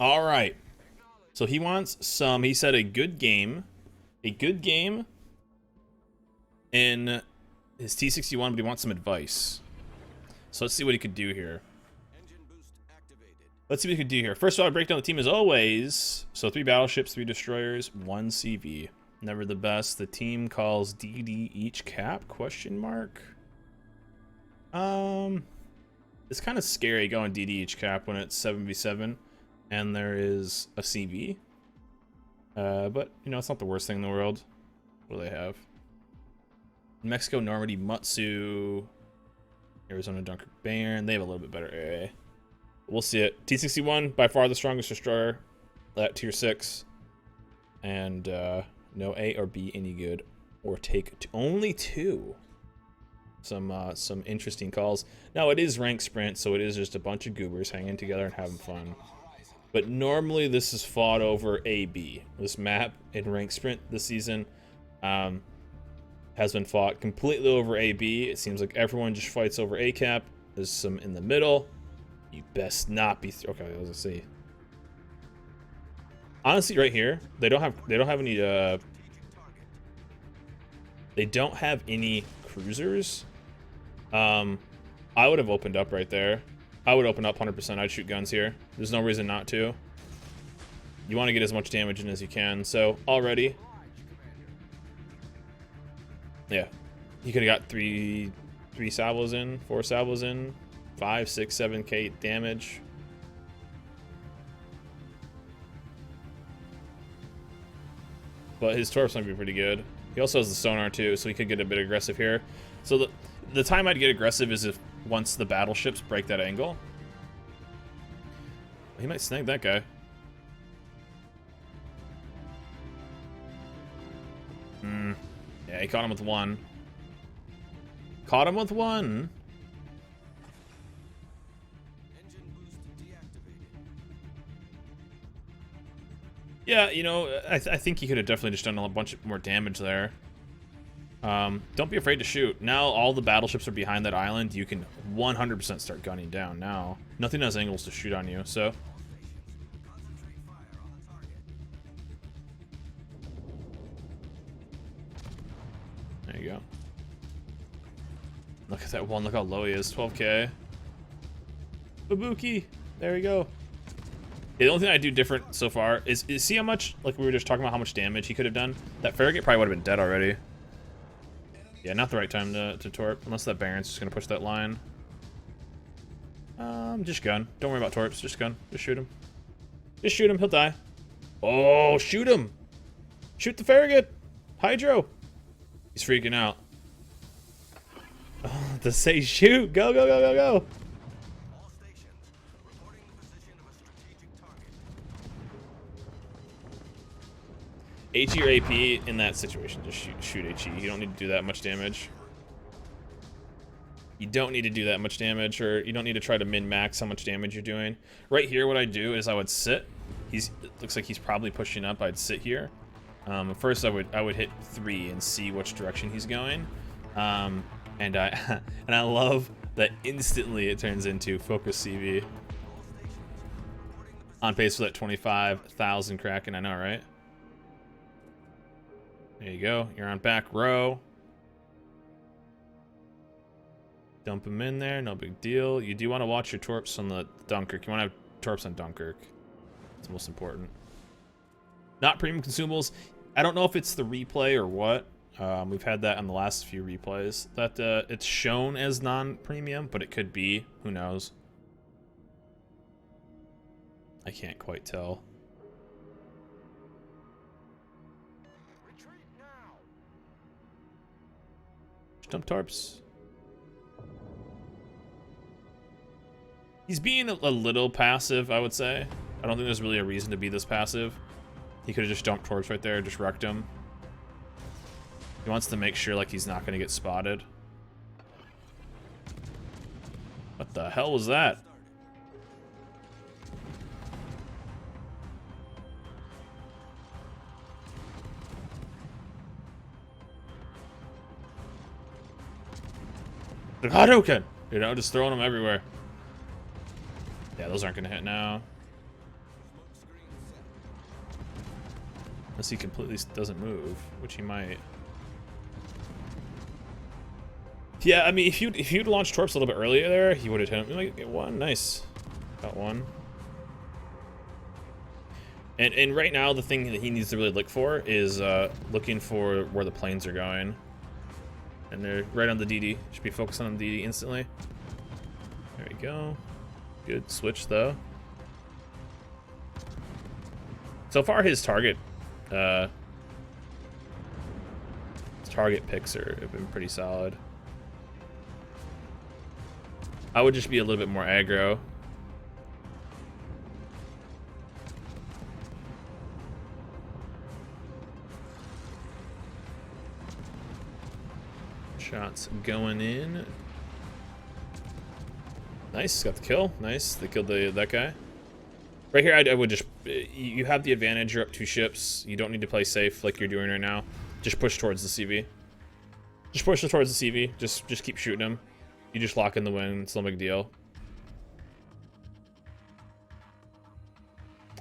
All right. So he wants some, he said a good game. A good game in his T-61, but he wants some advice. So let's see what he could do here. Let's see what he could do here. First of all, I break down the team as always. So 3 battleships, 3 destroyers, 1 CV. Never the best. The team calls DD each cap, question mark. It's kind of scary going DD each cap when it's 7v7 and there is a CV. But, you know, it's not the worst thing in the world. What do they have? Mexico, Normandy, Mutsu, Arizona, Dunkirk, Bayern. They have a little bit better AA. We'll see it. T-61, by far the strongest destroyer at tier 6. And no A or B any good. Or take only 2. Some interesting calls. Now, it is ranked sprint, so it is just a bunch of goobers hanging together and having fun. But normally this is fought over AB. This map in ranked sprint this season has been fought completely over AB. It seems like everyone just fights over A cap. There's some in the middle. You best not be. Okay, let's see. Honestly, right here, they don't have any. They don't have any cruisers. I would have opened up right there. I would open up 100%. I'd shoot guns here. There's no reason not to. You want to get as much damage in as you can. So already, yeah, he could have got three salvos in, 4 salvos in, 5, 6, 7k damage. But his torps might be pretty good. He also has the sonar too, so he could get a bit aggressive here. So the time I'd get aggressive is if once the battleships break that angle. He might snag that guy. Yeah, he caught him with 1. Caught him with 1. Yeah, you know, I think he could have definitely just done a bunch more damage there. Don't be afraid to shoot. Now all the battleships are behind that island. You can 100% start gunning down now. Nothing has angles to shoot on you, so. There you go. Look at that one. Look how low he is. 12k. Babuki. There we go. The only thing I do different so far is see how much, like we were just talking about how much damage he could have done? That Farragut probably would have been dead already. Yeah, not the right time to torp, unless that Baron's just gonna push that line. Just gun. Don't worry about torps, just gun. Just shoot him. Just shoot him, he'll die. Oh, shoot him! Shoot the Farragut! Hydro! He's freaking out. Oh, to say shoot! Go, go, go, go, go! HE or AP in that situation, just shoot HE. You don't need to do that much damage. You don't need to do that much damage, or you don't need to try to min-max how much damage you're doing. Right here, what I do is I would sit. It looks like he's probably pushing up. I'd sit here. First, I would hit 3 and see which direction he's going. And I love that instantly it turns into focus CV. On pace for that 25,000 Kraken, I know, right? There you go. You're on back row. Dump him in there. No big deal. You do want to watch your torps on the Dunkirk. You want to have torps on Dunkirk. It's most important. Not premium consumables. I don't know if it's the replay or what. We've had that on the last few replays. That it's shown as non-premium, but it could be. Who knows? I can't quite tell. Dump torps. He's being a little passive, I would say. I don't think there's really a reason to be this passive. He could have just dumped torps right there, just wrecked him. He wants to make sure like he's not going to get spotted. What the hell was that? The Hadouken! You know, just throwing them everywhere. Yeah, those aren't gonna hit now. Unless he completely doesn't move, which he might. Yeah, I mean, if you'd launched torps a little bit earlier there, he would have hit him. Like, get one, nice. Got one. And right now, the thing that he needs to really look for is looking for where the planes are going. And they're right on the DD. Should be focusing on the DD instantly. There we go. Good switch, though. So far, his target picks have been pretty solid. I would just be a little bit more aggro. Shots going in. Nice, got the kill. Nice, they killed that guy. Right here, I would just, you have the advantage, you're up 2 ships. You don't need to play safe like you're doing right now. Just push towards the CV. Just push towards the CV. Just keep shooting him. You just lock in the win, it's no big deal.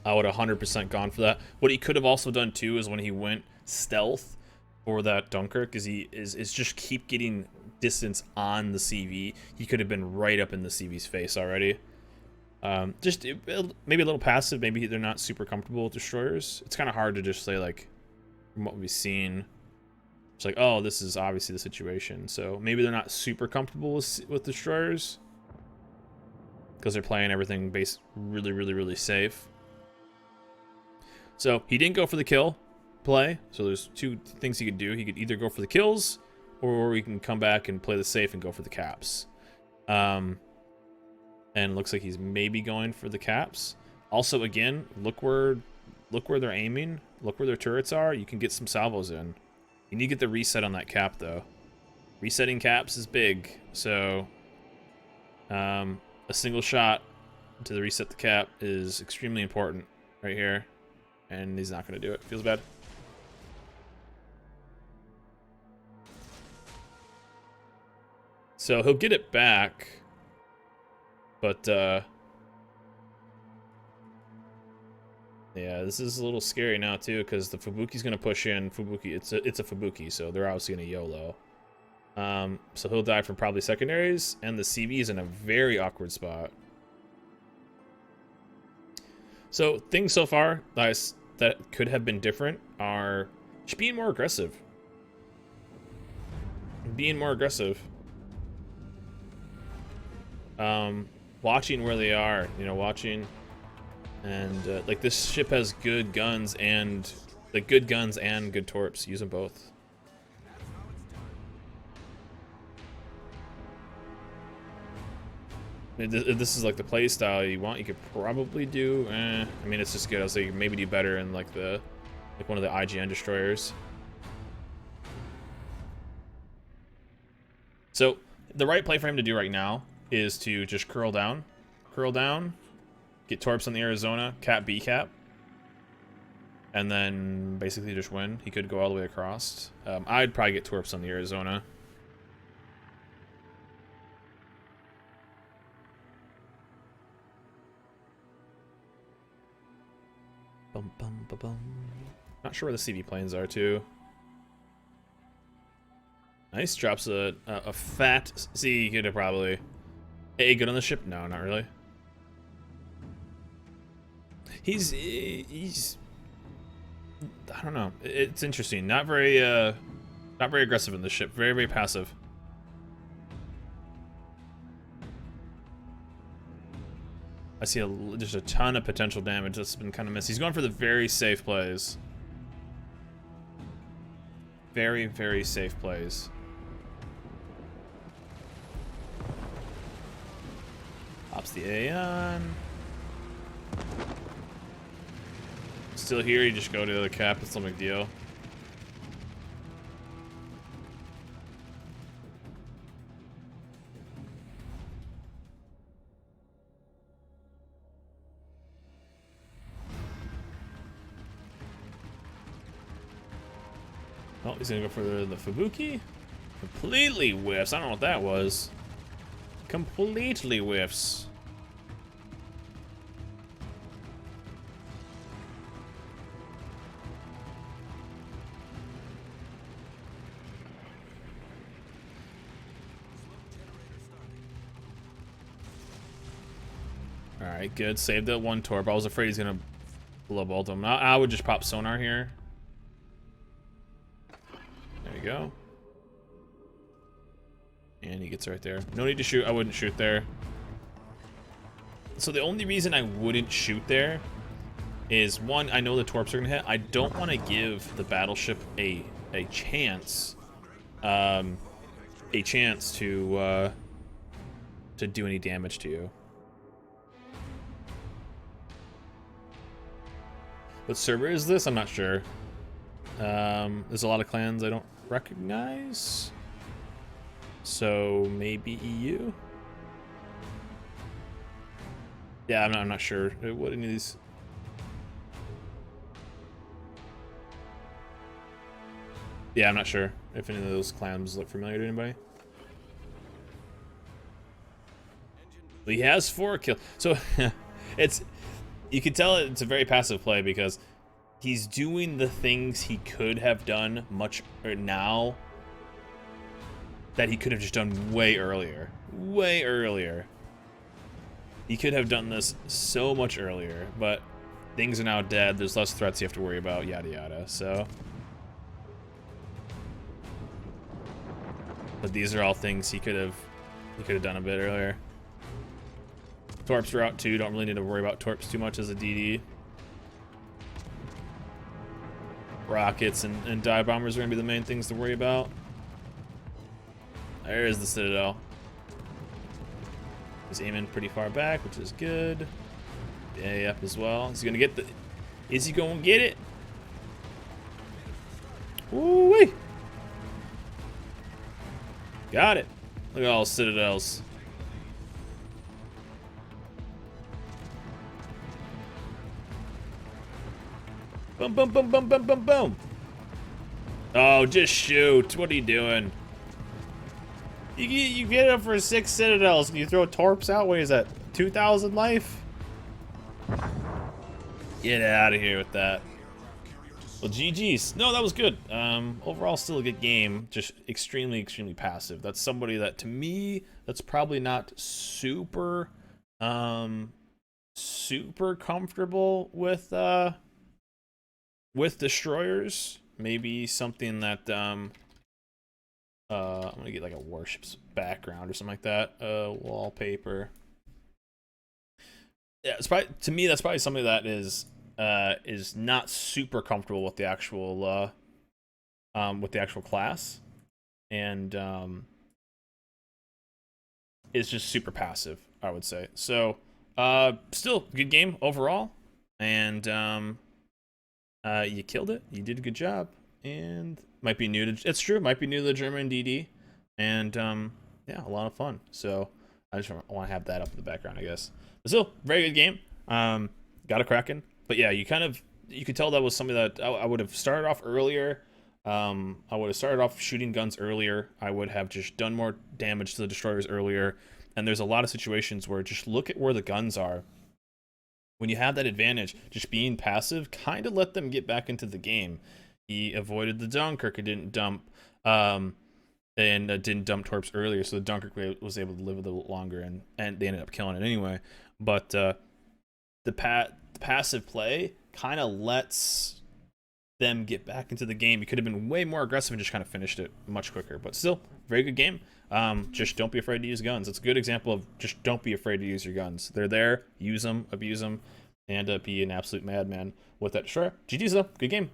I would 100% gone for that. What he could have also done too is when he went stealth for that Dunkirk, is he is just keep getting distance on the CV. He could have been right up in the CV's face already. Just maybe a little passive. Maybe they're not super comfortable with destroyers. It's kind of hard to just say, like, from what we've seen, it's like, oh, this is obviously the situation. So maybe they're not super comfortable with destroyers because they're playing everything really safe. So he didn't go for the kill play. So there's 2 things he could do. He could either go for the kills, or we can come back and play the safe and go for the caps. And it looks like he's maybe going for the caps. Also, again, look where they're aiming. Look where their turrets are. You can get some salvos in. You need to get the reset on that cap, though. Resetting caps is big. So a single shot to reset the cap is extremely important right here. And he's not going to do it. Feels bad. So he'll get it back. But, yeah, this is a little scary now, too, because the Fubuki's going to push in. Fubuki, it's a Fubuki, so they're obviously going to YOLO. So he'll die from probably secondaries, and the CB is in a very awkward spot. So things so far that could have been different are just being more aggressive. Watching where they are, watching, and like this ship has good guns and good torps. Use them both. If this is like the play style you want, you could probably do. I mean, it's just good. I was like, maybe do better in like one of the IGN destroyers. So the right play for him to do right now is to just curl down, get torps on the Arizona, cap B cap, and then basically just win. He could go all the way across. I'd probably get torps on the Arizona. Bum, bum, ba, bum. Not sure where the CV planes are too. Nice, drops a fat. See, he could have probably. Hey, good on the ship? No, not really. He's I don't know. It's interesting. Not very aggressive in the ship. Very passive. I see just a ton of potential damage that's been kind of missed. He's going for the very safe plays. Very safe plays. Pops the A on. Still here, you just go to the cap, it's no big deal. Oh, he's gonna go for the Fubuki. Completely whiffs. I don't know what that was. Completely whiffs. Alright, good. Saved that one torp. I was afraid he's gonna blow bolt him. I would just pop sonar here. There you go. And he gets right there. No need to shoot. I wouldn't shoot there. So the only reason I wouldn't shoot there is, one, I know the torps are gonna hit. I don't want to give the battleship a chance to do any damage to you. What server is this? I'm not sure. There's a lot of clans I don't recognize. So maybe EU? Yeah, I'm not sure what any of these. Yeah, I'm not sure if any of those clans look familiar to anybody. But he has 4 kills. So it's, you can tell it's a very passive play because he's doing the things he could have done much now that he could have just done way earlier. Way earlier. He could have done this so much earlier, but things are now dead. There's less threats you have to worry about, yada yada. So, but these are all things he could have done a bit earlier. Torps are out too. Don't really need to worry about torps too much as a DD. Rockets and dive bombers are gonna be the main things to worry about. There's the Citadel. He's aiming pretty far back, which is good. A up as well. Is he gonna get the? Is he gonna get it? Woo-wee! Got it. Look at all the Citadels. Boom, boom, boom, boom, boom, boom, boom. Oh, just shoot. What are you doing? You get up for 6 Citadels and you throw torps out? What is that? 2,000 life? Get out of here with that. Well, GG's. No, that was good. Overall, still a good game. Just extremely, extremely passive. That's somebody that, to me, that's probably not super, super comfortable with destroyers. Maybe something that, I'm gonna get like a warship's background or something like that. Wallpaper. Yeah, it's probably, to me, that's probably something that is not super comfortable with the actual class, and is just super passive, I would say. So, still good game overall, and you killed it. You did a good job, and might be new to, it's true, might be new to the German DD, and yeah, a lot of fun. So I just want to have that up in the background, I guess. But still, very good game. Got a Kraken. But yeah, you could tell that was something that I would have started off earlier. I would have started off shooting guns earlier. I would have just done more damage to the destroyers earlier. And there's a lot of situations where just look at where the guns are. When you have that advantage, just being passive kind of let them get back into the game. He avoided the Dunkirk and didn't dump, didn't dump torps earlier, so the Dunkirk was able to live a little longer, and they ended up killing it anyway. But the passive play kind of lets them get back into the game. You could have been way more aggressive and just kind of finished it much quicker. But still, very good game. Just don't be afraid to use guns. It's a good example of just don't be afraid to use your guns. They're there. Use them, abuse them, and be an absolute madman with that. Sure. GG's though. Good game.